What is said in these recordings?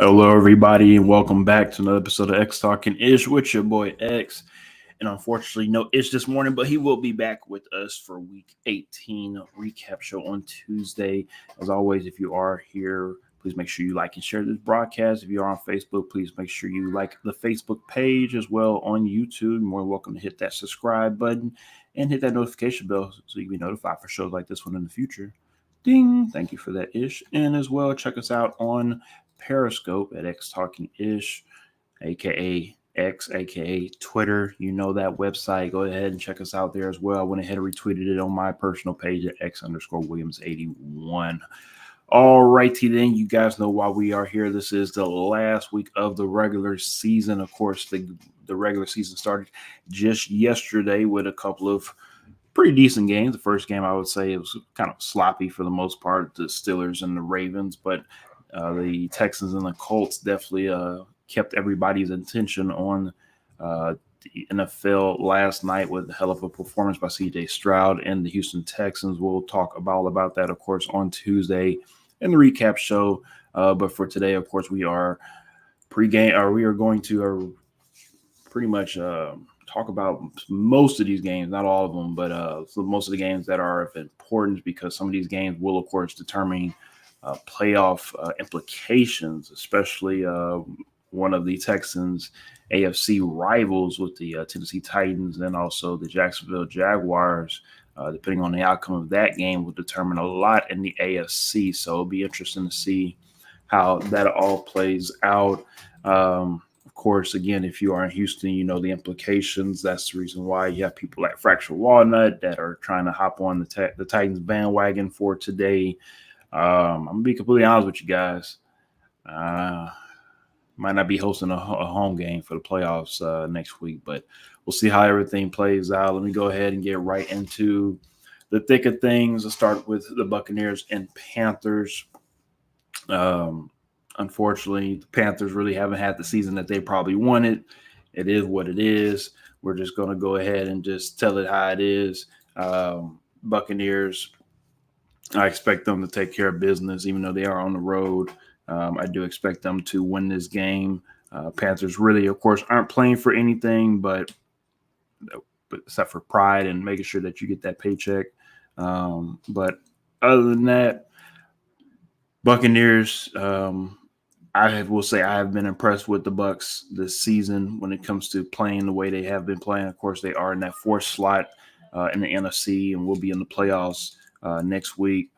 Hello, everybody, and welcome back to another episode of XTalknIsh with your boy X. And unfortunately, no Ish this morning, but he will be back with us for Week 18 recap show on Tuesday. As always, if you are here, please make sure you like and share this broadcast. If you are on Facebook, please make sure you like the Facebook page as well on YouTube. You're more welcome to hit that subscribe button and hit that notification bell so you can be notified for shows like this one in the future. Ding! Thank you for that, Ish. And as well, check us out on Periscope at XTalknIsh, aka X, aka Twitter. You know that website. Go ahead and check us out there as well. I went ahead and retweeted it on my personal page at X_Williams81. All righty then, you guys know why we are here. This is the last week of the regular season. Of course, the regular season started just yesterday with a couple of pretty decent games. The first game, I would say, it was kind of sloppy for the most part, the Steelers and the Ravens, but the Texans and the Colts definitely kept everybody's attention on the NFL last night with a hell of a performance by C.J. Stroud and the Houston Texans. We'll talk about that, of course, on Tuesday in the recap show. But for today, of course, we are pregame, or we are going to pretty much talk about most of these games, not all of them, but so most of the games that are of importance, because some of these games will, of course, determine playoff implications, especially one of the Texans' AFC rivals with the Tennessee Titans and also the Jacksonville Jaguars. Depending on the outcome of that game will determine a lot in the AFC. So it'll be interesting to see how that all plays out. Of course, again, if you are in Houston, you know the implications. That's the reason why you have people like Fractured Walnut that are trying to hop on the Titans bandwagon for today. I'm going to be completely honest with you guys. Might not be hosting a home game for the playoffs next week, but we'll see how everything plays out. Let me go ahead and get right into the thick of things. Let's start with the Buccaneers and Panthers. Unfortunately, the Panthers really haven't had the season that they probably wanted. It is what it is. We're just going to go ahead and just tell it how it is. Buccaneers, I expect them to take care of business, even though they are on the road. I do expect them to win this game. Panthers really, of course, aren't playing for anything, but except for pride and making sure that you get that paycheck. But other than that, Buccaneers, I will say I have been impressed with the Bucs this season when it comes to playing the way they have been playing. Of course, they are in that fourth slot in the NFC and will be in the playoffs next week.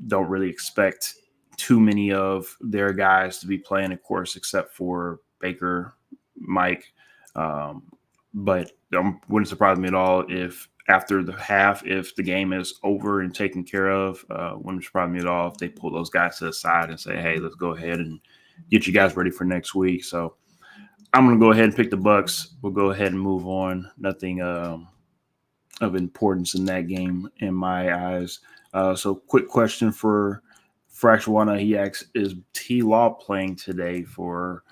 Don't really expect too many of their guys to be playing, of course, except for Baker, Mike. But it wouldn't surprise me at all if after the half, if the game is over and taken care of, wouldn't surprise me at all if they pull those guys to the side and say, hey, let's go ahead and get you guys ready for next week. So I'm going to go ahead and pick the Bucs. We'll go ahead and move on. Nothing of importance in that game in my eyes. So quick question for Fractuana. He asks, is T-Law playing today for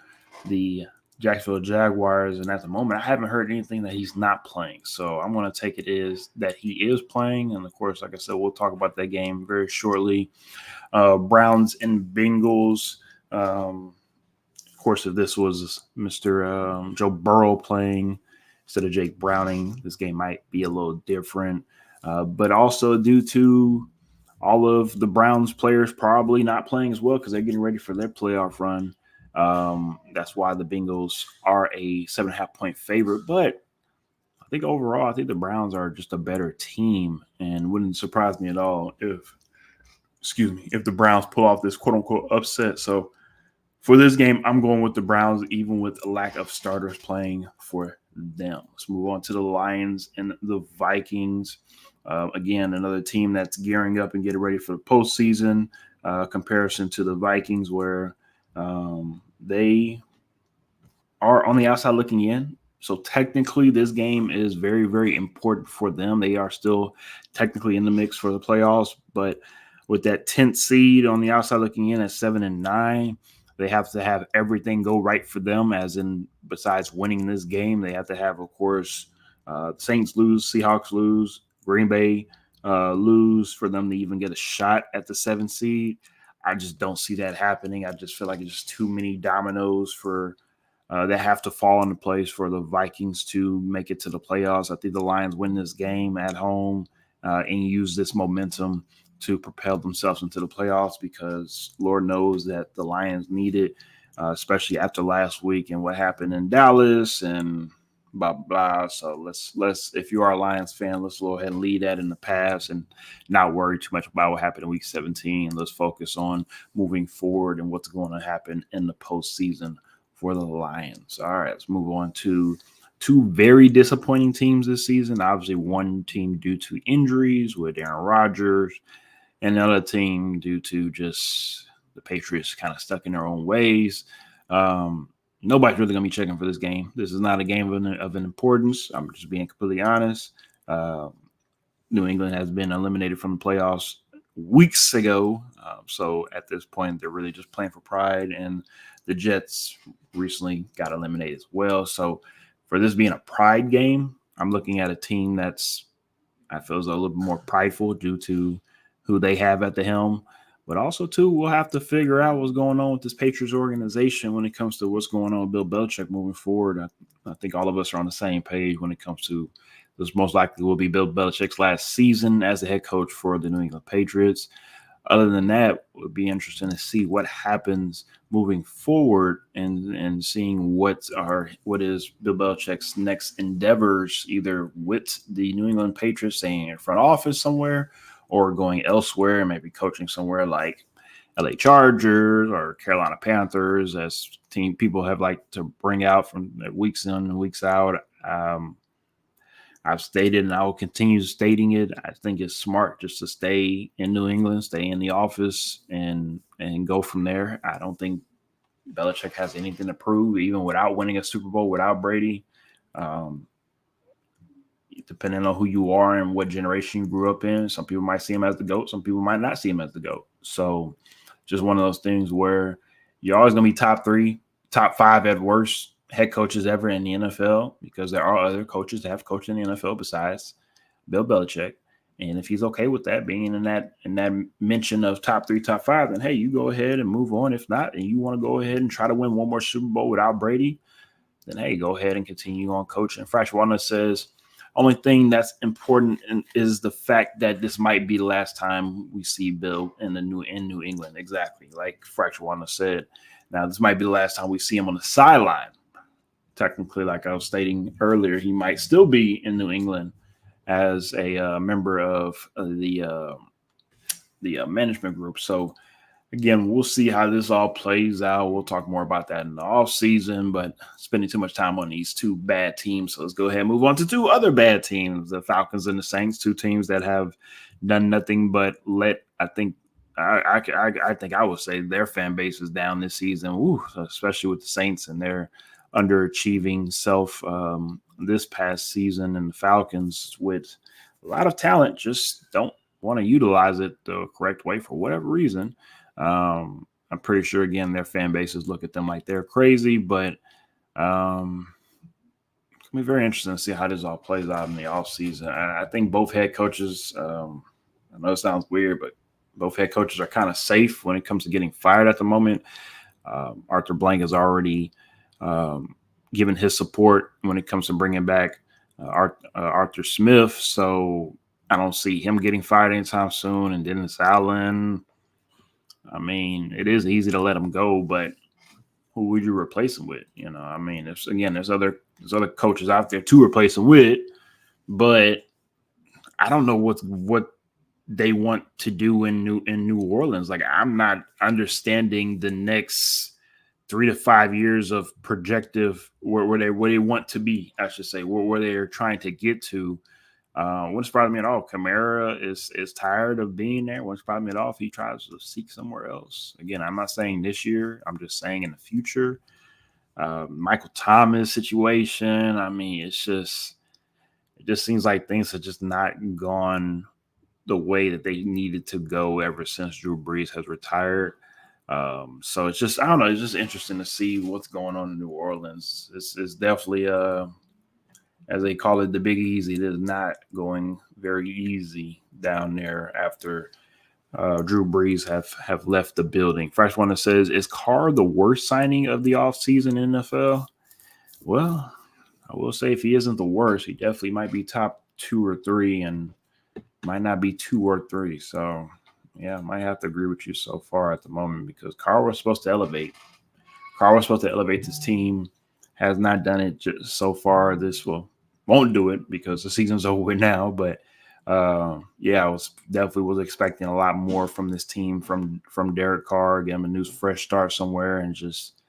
the Jacksonville Jaguars? And at the moment, I haven't heard anything that he's not playing. So I'm going to take it as that he is playing. And, of course, like I said, we'll talk about that game very shortly. Browns and Bengals. Of course, if this was Mr. Joe Burrow playing instead of Jake Browning, this game might be a little different. But also due to all of the Browns players probably not playing as well because they're getting ready for their playoff run. That's why the Bengals are a 7.5-point favorite. But I think overall, I think the Browns are just a better team, and wouldn't surprise me at all if the Browns pull off this quote-unquote upset. So for this game, I'm going with the Browns, even with a lack of starters playing for them. Let's move on to the Lions and the Vikings. Again, another team that's gearing up and getting ready for the postseason. Comparison to the Vikings, where they are on the outside looking in. So technically, this game is very, very important for them. They are still technically in the mix for the playoffs, but with that 10th seed on the outside looking in at 7-9, they have to have everything go right for them, as in besides winning this game, they have to have, of course, Saints lose, Seahawks lose, Green Bay lose for them to even get a shot at the 7th seed. I just don't see that happening. I just feel like it's just too many dominoes for that have to fall into place for the Vikings to make it to the playoffs. I think the Lions win this game at home and use this momentum to propel themselves into the playoffs because Lord knows that the Lions need it, especially after last week and what happened in Dallas and blah blah. So let's if you are a Lions fan, let's go ahead and leave that in the past and not worry too much about what happened in Week 17. Let's focus on moving forward and what's going to happen in the postseason for the Lions. All right, let's move on to two very disappointing teams this season. Obviously, one team due to injuries with Aaron Rodgers, and another team due to just the Patriots kind of stuck in their own ways. Nobody's really going to be checking for this game. This is not a game of an importance. I'm just being completely honest. New England has been eliminated from the playoffs weeks ago. So at this point, they're really just playing for pride. And the Jets recently got eliminated as well. So for this being a pride game, I'm looking at a team that's, I feel, is a little bit more prideful due to who they have at the helm. But also, too, we'll have to figure out what's going on with this Patriots organization when it comes to what's going on with Bill Belichick moving forward. I think all of us are on the same page when it comes to this. Most likely will be Bill Belichick's last season as the head coach for the New England Patriots. Other than that, it would be interesting to see what happens moving forward and seeing what is Bill Belichick's next endeavors, either with the New England Patriots, staying in front office somewhere, or going elsewhere and maybe coaching somewhere like LA Chargers or Carolina Panthers, as team people have liked to bring out from weeks in and weeks out. I've stated and I will continue stating it. I think it's smart just to stay in New England, stay in the office, and go from there. I don't think Belichick has anything to prove, even without winning a Super Bowl, without Brady. Depending on who you are and what generation you grew up in, some people might see him as the GOAT, some people might not see him as the GOAT. So just one of those things where you're always going to be top 3, top 5 at worst head coaches ever in the NFL, because there are other coaches that have coached in the NFL besides Bill Belichick. And if he's okay with that, being in that mention of top 3, top 5, then hey, you go ahead and move on. If not, and you want to go ahead and try to win one more Super Bowl without Brady, then hey, go ahead and continue on coaching. Frash Warner says, only thing that's important is the fact that this might be the last time we see Bill in New England. Exactly, like Fracture Warner said. Now, this might be the last time we see him on the sideline. Technically, like I was stating earlier, he might still be in New England as a member of the management group. So, again, we'll see how this all plays out. We'll talk more about that in the offseason, but spending too much time on these two bad teams. So let's go ahead and move on to two other bad teams, the Falcons and the Saints, two teams that have done nothing but I think I would say their fan base is down this season, especially with the Saints and their underachieving self this past season, and the Falcons with a lot of talent just don't want to utilize it the correct way for whatever reason. I'm pretty sure, again, their fan bases look at them like they're crazy, but it's going to be very interesting to see how this all plays out in the offseason. I think both head coaches, I know it sounds weird, but both head coaches are kind of safe when it comes to getting fired at the moment. Arthur Blank has already given his support when it comes to bringing back Arthur Smith, so I don't see him getting fired anytime soon. And Dennis Allen, I mean, it is easy to let him go, but who would you replace him with? I mean, there's other coaches out there to replace him with, but I don't know what they want to do in New Orleans. Like, I'm not understanding the next 3 to 5 years of projective where they want to be, I should say, where they're trying to get to. Wouldn't surprise me at all. Kamara is tired of being there. Wouldn't surprise me at all if he tries to seek somewhere else. Again, I'm not saying this year. I'm just saying in the future. Michael Thomas situation. I mean, it just seems like things have just not gone the way that they needed to go ever since Drew Brees has retired. So it's just, I don't know. It's just interesting to see what's going on in New Orleans. It's definitely as they call it, the Big Easy. It is not going very easy down there after Drew Brees have left the building. Fresh one that says, is Carr the worst signing of the offseason in NFL? Well, I will say if he isn't the worst, he definitely might be top 2 or 3 and might not be 2 or 3. So, yeah, I might have to agree with you so far at the moment because Carr was supposed to elevate. Carr was supposed to elevate this team. Has not done it so far. This won't do it because the season's over with now. But yeah, I was definitely expecting a lot more from this team from Derek Carr. Get him a new fresh start somewhere, and just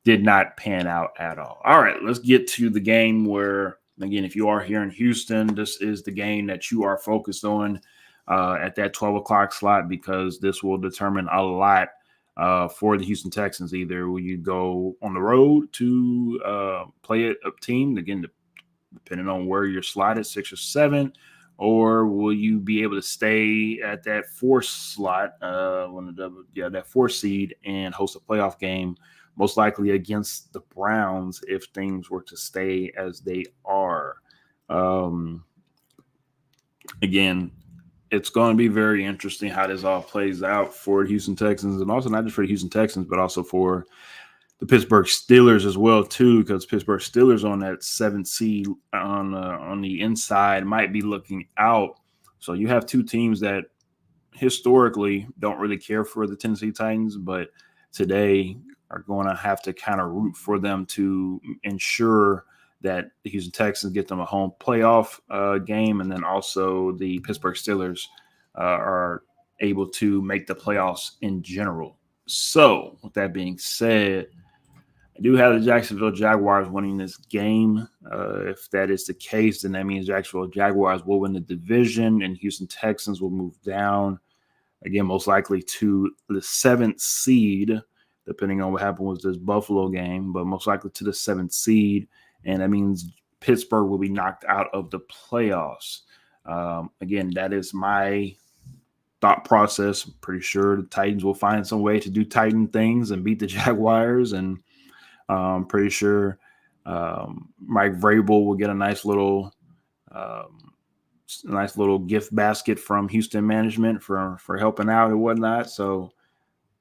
did not pan out at all. All right, let's get to the game where, again, if you are here in Houston, this is the game that you are focused on at that 12 o'clock slot because this will determine a lot for the Houston Texans. Either will you go on the road to play a team, again, depending on where you're slotted, 6 or 7, or will you be able to stay at that 4 slot, that 4 seed and host a playoff game, most likely against the Browns if things were to stay as they are. Again, it's going to be very interesting how this all plays out for the Houston Texans, and also not just for the Houston Texans, but also for the Pittsburgh Steelers as well, too, because Pittsburgh Steelers on that 7th seed on the inside might be looking out. So you have 2 teams that historically don't really care for the Tennessee Titans, but today are going to have to kind of root for them to ensure that the Houston Texans get them a home playoff game, and then also the Pittsburgh Steelers are able to make the playoffs in general. So, with that being said, I do have the Jacksonville Jaguars winning this game. If that is the case, then that means Jacksonville Jaguars will win the division, and Houston Texans will move down, again, most likely to the 7th seed, depending on what happened with this Buffalo game, but most likely to the 7th seed. And that means Pittsburgh will be knocked out of the playoffs. Again, that is my thought process. I'm pretty sure the Titans will find some way to do Titan things and beat the Jaguars. And I'm pretty sure Mike Vrabel will get a nice little gift basket from Houston management for helping out and whatnot. So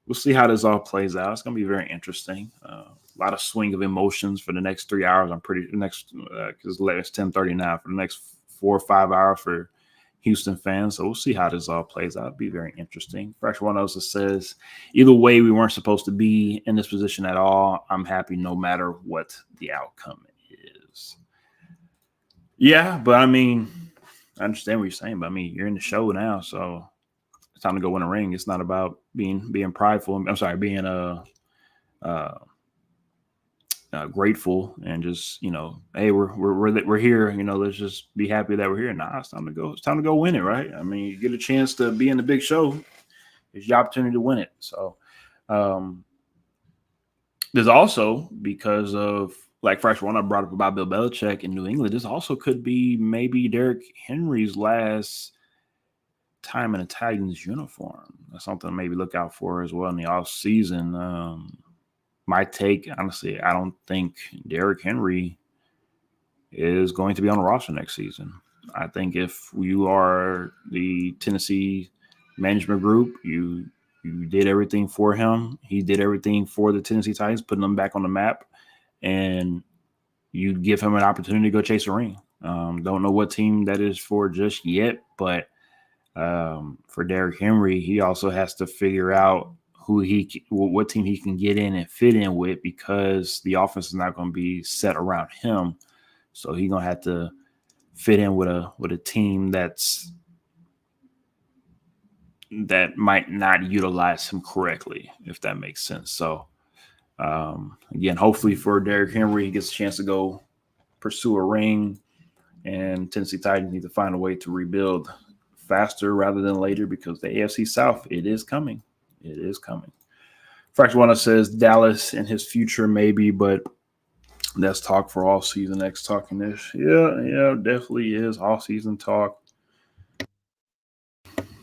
we'll see how this all plays out. It's going to be very interesting. A lot of swing of emotions for the next 3 hours. I'm pretty next because it's 10:30 now, for the next 4 or 5 hours for Houston fans. So we'll see how this all plays out. It'll be very interesting. Fresh one also says, either way, we weren't supposed to be in this position at all. I'm happy no matter what the outcome is. Yeah, but I mean, I understand what you're saying, but I mean, you're in the show now, so it's time to go win a ring. It's not about being prideful. I'm sorry, being grateful and just, hey, we're here. Let's just be happy that we're here. Nah, it's time to go. It's time to go win it, right? I mean, you get a chance to be in the big show. It's your opportunity to win it. So there's also, because of, like Fresh One I brought up about Bill Belichick in New England, this also could be maybe Derrick Henry's last time in a Titans uniform. That's something to maybe look out for as well in the offseason. My take, honestly, I don't think Derrick Henry is going to be on the roster next season. I think if you are the Tennessee management group, you did everything for him. He did everything for the Tennessee Titans, putting them back on the map, and you give him an opportunity to go chase a ring. Don't know what team that is for just yet, but for Derrick Henry, he also has to figure out what team he can get in and fit in with, because the offense is not going to be set around him. So he's going to have to fit in with a team that might not utilize him correctly, if that makes sense. So again, hopefully for Derrick Henry, he gets a chance to go pursue a ring, and Tennessee Titans need to find a way to rebuild faster rather than later, because the AFC South, it is coming. It is coming. Fraction One says Dallas in his future, maybe, but that's talk for all season. XTalknIsh. Yeah, definitely is all season talk.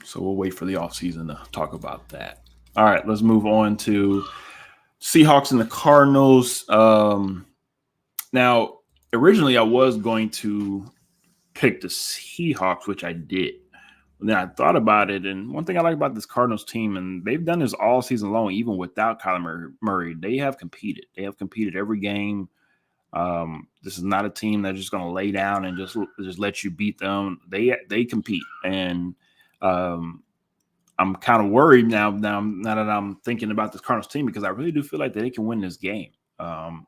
So we'll wait for the off season to talk about that. All right, let's move on to Seahawks and the Cardinals. Now, originally I was going to pick the Seahawks, which I did. And then I thought about it, and one thing I like about this Cardinals team, and they've done this all season long, even without Kyler Murray, they have competed. They have competed every game. This is not a team that's just going to lay down and just let you beat them. They compete, and um, I'm kind of worried now that I'm thinking about this Cardinals team because I really do feel like that they can win this game. The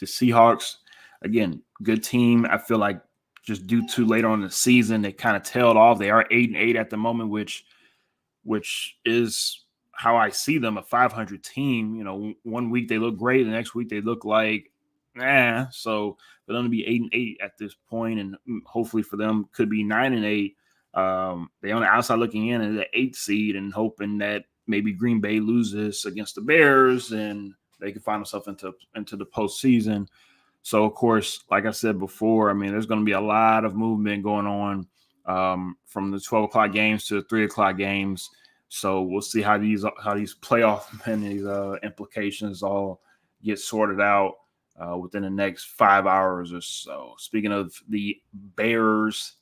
Seahawks, again, good team. I feel like just due to later on in the season, they kind of tailed off. They are 8-8 at the moment, which is how I see them, a 500 team. You know, one week they look great, the next week they look like So for them to be 8-8 at this point, and hopefully for them could be 9-8. They on the outside looking in at the 8th seed and hoping that maybe Green Bay loses against the Bears and they can find themselves into the postseason. So, of course, like I said before, I mean, there's going to be a lot of movement going on from the 12 o'clock games to the 3 o'clock games. So we'll see how these playoff and these implications all get sorted out within the next 5 hours or so. Speaking of the Bears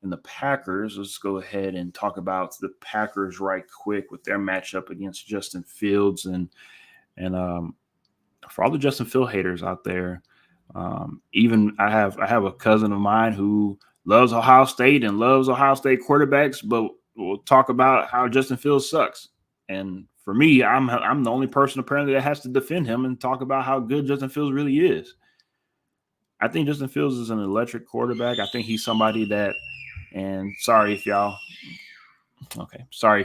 and the Packers, let's go ahead and talk about the Packers right quick with their matchup against Justin Fields and for all the Justin Field haters out there. Even I have a cousin of mine who loves Ohio State and loves Ohio State quarterbacks, but we'll talk about how Justin Fields sucks. And for me, I'm the only person apparently that has to defend him and talk about how good Justin Fields really is. I think Justin Fields is an electric quarterback. I think he's somebody that, and sorry if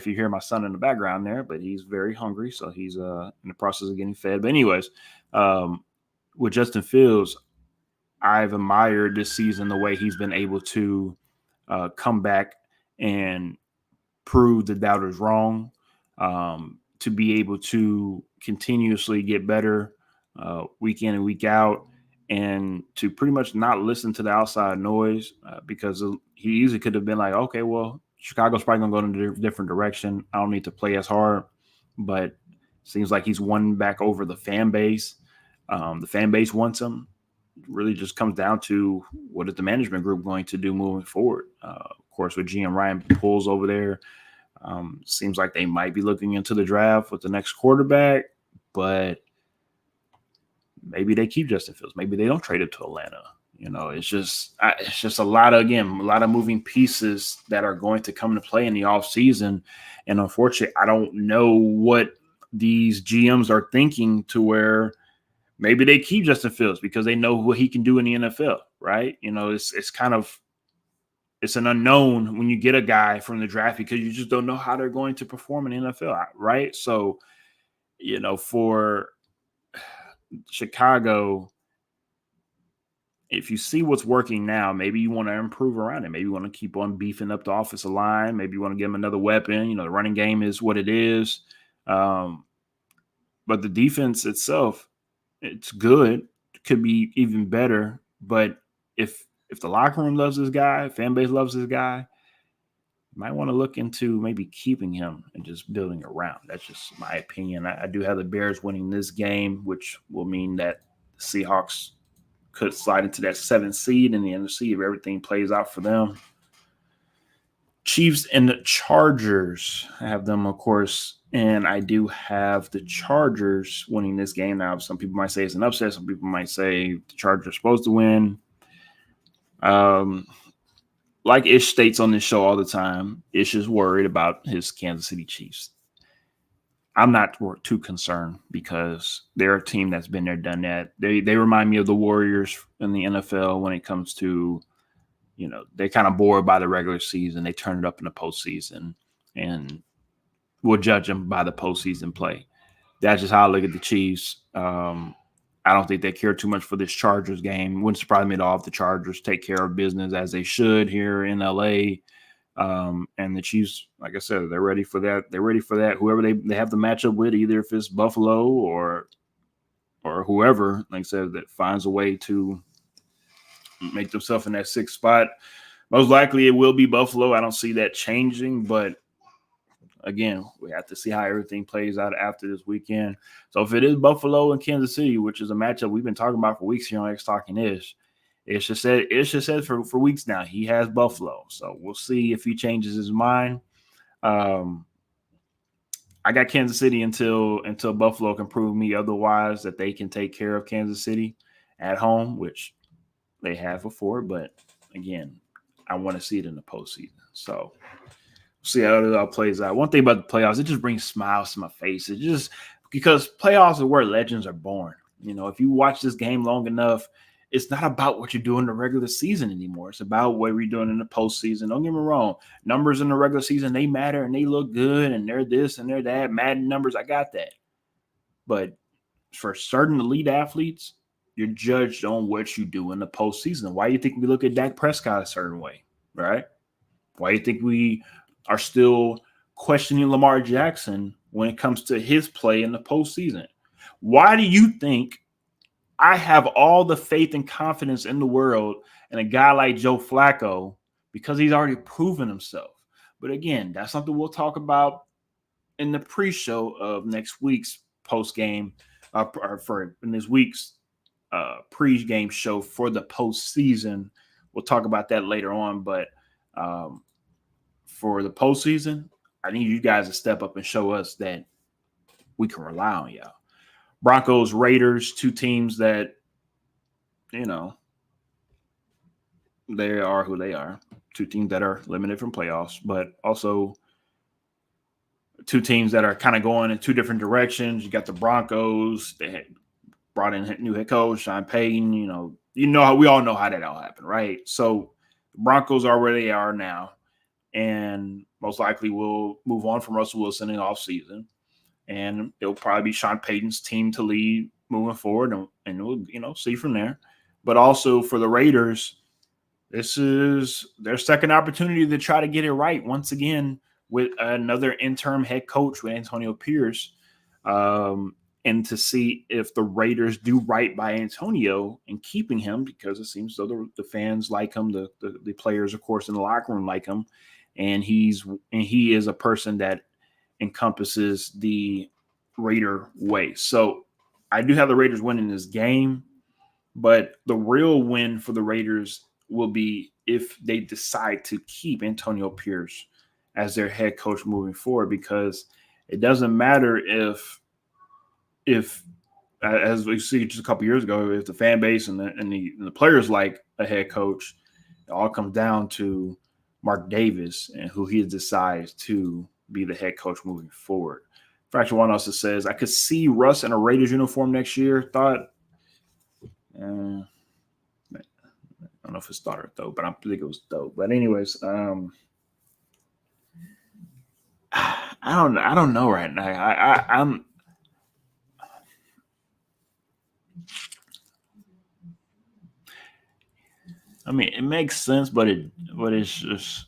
you hear my son in the background there, but he's very hungry, so he's in the process of getting fed. But anyways, with Justin Fields, I've admired this season the way he's been able to come back and prove the doubters wrong, to be able to continuously get better week in and week out, and to pretty much not listen to the outside noise because he easily could have been like, okay, well, Chicago's probably going to go in a different direction. I don't need to play as hard, but seems like he's won back over the fan base. The fan base wants him. It really just comes down to what is the management group going to do moving forward. Of course, with GM Ryan Poles over there, seems like they might be looking into the draft with the next quarterback, but maybe they keep Justin Fields. Maybe they don't trade it to Atlanta. You know, it's just a lot of moving pieces that are going to come into play in the offseason. And unfortunately, I don't know what these GMs are thinking to where maybe they keep Justin Fields because they know what he can do in the NFL, right? You know, it's an unknown when you get a guy from the draft because you just don't know how they're going to perform in the NFL, right? So, you know, for Chicago, if you see what's working now, maybe you want to improve around it. Maybe you want to keep on beefing up the offensive line. Maybe you want to give them another weapon. You know, the running game is what it is. But the defense itself, it's good. It could be even better. But if the locker room loves this guy, fan base loves this guy, you might want to look into maybe keeping him and just building around. That's just my opinion. I do have the Bears winning this game, which will mean that the Seahawks could slide into that 7th seed in the NFC if everything plays out for them. Chiefs and the Chargers. I have them, of course, and I do have the Chargers winning this game. Now, some people might say it's an upset. Some people might say the Chargers are supposed to win. Like Ish states on this show all the time, Ish is worried about his Kansas City Chiefs. I'm not too concerned because they're a team that's been there, done that. They remind me of the Warriors in the NFL when it comes to, you know, they're kind of bored by the regular season. They turn it up in the postseason, and we'll judge them by the postseason play. That's just how I look at the Chiefs. I don't think they care too much for this Chargers game. Wouldn't surprise me at all if the Chargers take care of business as they should here in LA. And the Chiefs, like I said, they're ready for that. They're ready for that. Whoever they have the matchup with, either if it's Buffalo or whoever, like I said, that finds a way to make themselves in that 6th spot. Most likely it will be Buffalo. I don't see that changing, but again, we have to see how everything plays out after this weekend. So if it is Buffalo and Kansas City, which is a matchup we've been talking about for weeks here on XTalknIsh, It's just said for weeks now he has Buffalo. So we'll see if he changes his mind. Um, I got Kansas City until Buffalo can prove me otherwise that they can take care of Kansas City at home, which they have before. But again, I want to see it in the postseason. So see how it all plays out. One thing about the playoffs, it just brings smiles to my face. It just because playoffs are where legends are born. If you watch this game long enough, it's not about what you do in the regular season anymore. It's about what we're doing in the postseason. Don't get me wrong. Numbers in the regular season, they matter and they look good and they're this and they're that. Madden numbers, I got that. But for certain elite athletes, you're judged on what you do in the postseason. Why do you think we look at Dak Prescott a certain way, right? Why do you think we are still questioning Lamar Jackson when it comes to his play in the postseason? Why do you think I have all the faith and confidence in the world in a guy like Joe Flacco because he's already proven himself? But again, that's something we'll talk about in the pre-show of next week's post-game, or for in this week's pre-game show for the postseason. We'll talk about that later on, but for the postseason, I need you guys to step up and show us that we can rely on y'all. Broncos, Raiders, two teams that, they are who they are. Two teams that are limited from playoffs, but also two teams that are kind of going in two different directions. You got the Broncos. They had brought in a new head coach, Sean Payton. How we all know how that all happened, right? So the Broncos are where they are now, and most likely will move on from Russell Wilson in the offseason. And it'll probably be Sean Payton's team to lead moving forward, and we'll see from there. But also for the Raiders, this is their second opportunity to try to get it right once again with another interim head coach with Antonio Pierce, and to see if the Raiders do right by Antonio and keeping him, because it seems though the fans like him, the players, of course, in the locker room like him, and he is a person that encompasses the Raider way. So I do have the Raiders winning this game, but the real win for the Raiders will be if they decide to keep Antonio Pierce as their head coach moving forward, because it doesn't matter if as we see just a couple years ago, if the fan base and the players like a head coach, it all comes down to Mark Davis and who he decides to be the head coach moving forward. Fracture One also says, I could see Russ in a Raiders uniform next year. I don't know if it's thought or though, but I think it was dope. But anyways, I don't know right now. I mean, it makes sense, but it's just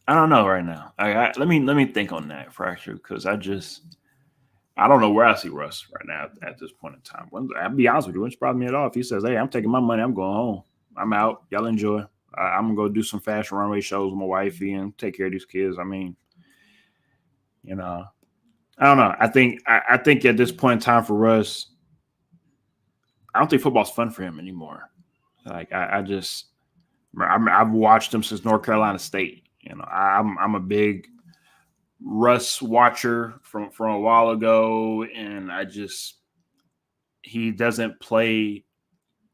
I don't know right now. Let me think on that, Fracture, because I don't know where I see Russ right now at this point in time. I'll be honest with you, it's probably me at all. If he says, "Hey, I'm taking my money, I'm going home. I'm out. Y'all enjoy. I'm gonna go do some fashion runway shows with my wifey and take care of these kids." I mean, I don't know. I think at this point in time for Russ, I don't think football's fun for him anymore. Like I've watched him since North Carolina State. I'm a big Russ watcher from a while ago, and he doesn't play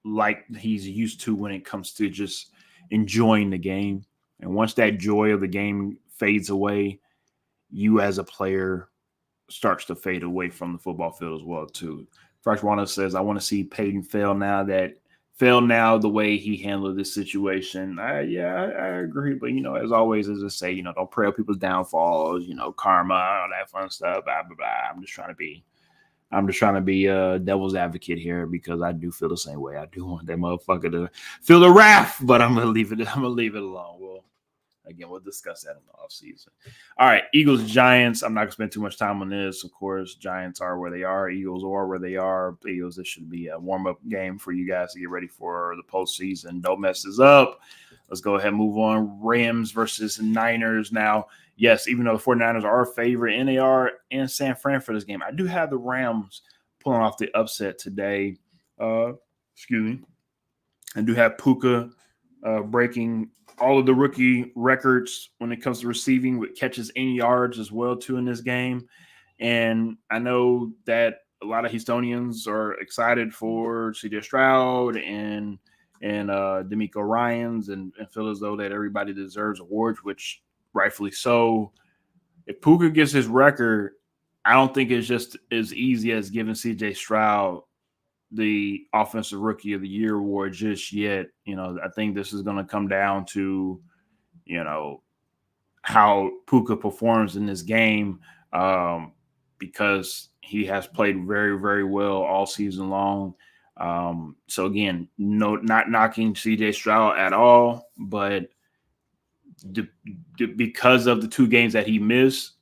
like he's used to when it comes to just enjoying the game. And once that joy of the game fades away, you as a player starts to fade away from the football field as well too. Fresh Wanda says, I want to see Peyton fail now the way he handled this situation. I agree. But, as always, as I say, don't pray on people's downfalls, karma, all that fun stuff, blah, blah, blah. I'm just trying to be a devil's advocate here because I do feel the same way. I do want that motherfucker to feel the wrath, but I'm going to leave it alone. We'll discuss that in the offseason. All right, Eagles, Giants. I'm not going to spend too much time on this. Of course, Giants are where they are. Eagles are where they are. Eagles, this should be a warm-up game for you guys to get ready for the postseason. Don't mess this up. Let's go ahead and move on. Rams versus Niners. Now, yes, even though the 49ers are a favorite and they are in San Fran for this game, I do have the Rams pulling off the upset today. Excuse me. I do have Puka breaking all of the rookie records when it comes to receiving with catches and yards as well too in this game. And I know that a lot of Houstonians are excited for CJ Stroud and D'Amico Ryans and feel as though that everybody deserves awards, which rightfully so. If Puka gets his record, I don't think it's just as easy as giving CJ Stroud the Offensive Rookie of the Year award just yet. I think this is going to come down to, you know, how Puka performs in this game because he has played very, very well all season long. So again, no, not knocking CJ Stroud at all, but because of the 2 games that he missed,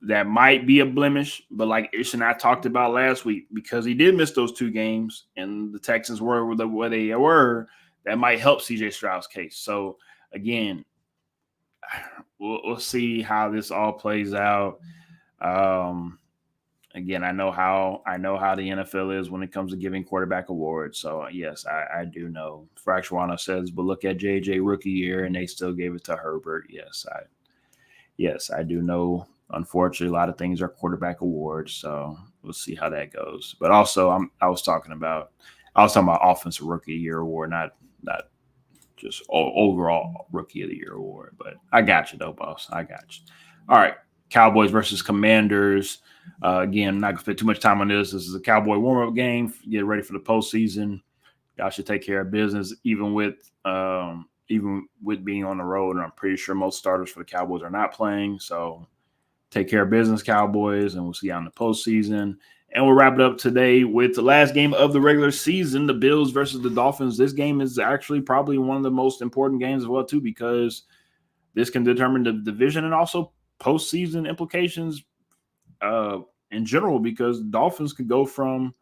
that might be a blemish. But like Ish and I talked about last week, because he did miss those 2 games and the Texans were where they were, that might help CJ Stroud's case. So again, we'll see how this all plays out. Again, I know how the NFL is when it comes to giving quarterback awards. So yes, I do know. Fractuana says, but look at JJ rookie year, and they still gave it to Herbert. Yes, I do know. Unfortunately, a lot of things are quarterback awards, so we'll see how that goes. But also, I was talking about offensive rookie year award, not just overall rookie of the year award. But I got you though, boss. I got you. All right, Cowboys versus Commanders. Again, I'm not gonna spend too much time on this. This is a Cowboy warm-up game. Get ready for the postseason. Y'all should take care of business, even with being on the road. And I'm pretty sure most starters for the Cowboys are not playing. So take care of business, Cowboys, and we'll see you on the postseason. And we'll wrap it up today with the last game of the regular season, the Bills versus the Dolphins. This game is actually probably one of the most important games as well, too, because this can determine the division and also postseason implications in general, because Dolphins could go from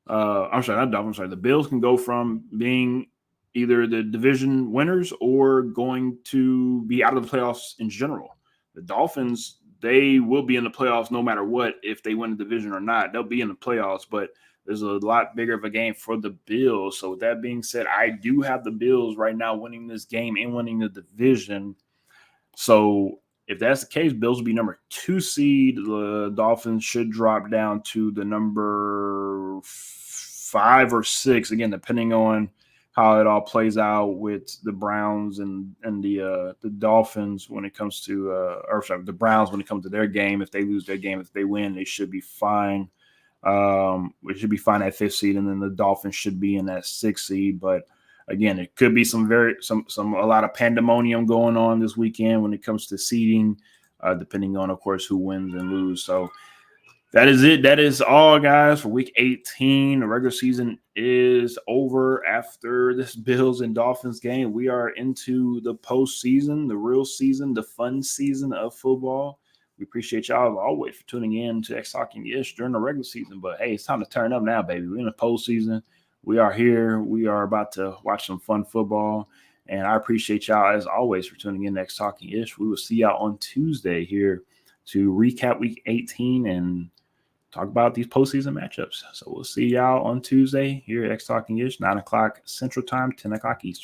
the Bills can go from being either the division winners or going to be out of the playoffs in general. The Dolphins, they will be in the playoffs no matter what, if they win the division or not. They'll be in the playoffs, but there's a lot bigger of a game for the Bills. So with that being said, I do have the Bills right now winning this game and winning the division. So if that's the case, Bills will be number 2 seed. The Dolphins should drop down to the number 5 or 6, again, depending on how it all plays out with the Browns and the Dolphins when it comes to the Browns when it comes to their game. If they lose their game, if they win, they should be fine. We should be fine at 5th seed, and then the Dolphins should be in that 6th seed. But again, it could be a lot of pandemonium going on this weekend when it comes to seeding, depending on, of course, who wins and lose. So that is it. That is all, guys, for Week 18. The regular season is over after this Bills and Dolphins game. We are into the postseason, the real season, the fun season of football. We appreciate y'all always for tuning in to XTalknIsh during the regular season. But, hey, it's time to turn up now, baby. We're in the postseason. We are here. We are about to watch some fun football. And I appreciate y'all, as always, for tuning in to XTalknIsh. We will see y'all on Tuesday here to recap Week 18 and talk about these postseason matchups. So we'll see y'all on Tuesday here at XTalknIsh, 9 o'clock Central Time, 10 o'clock Eastern.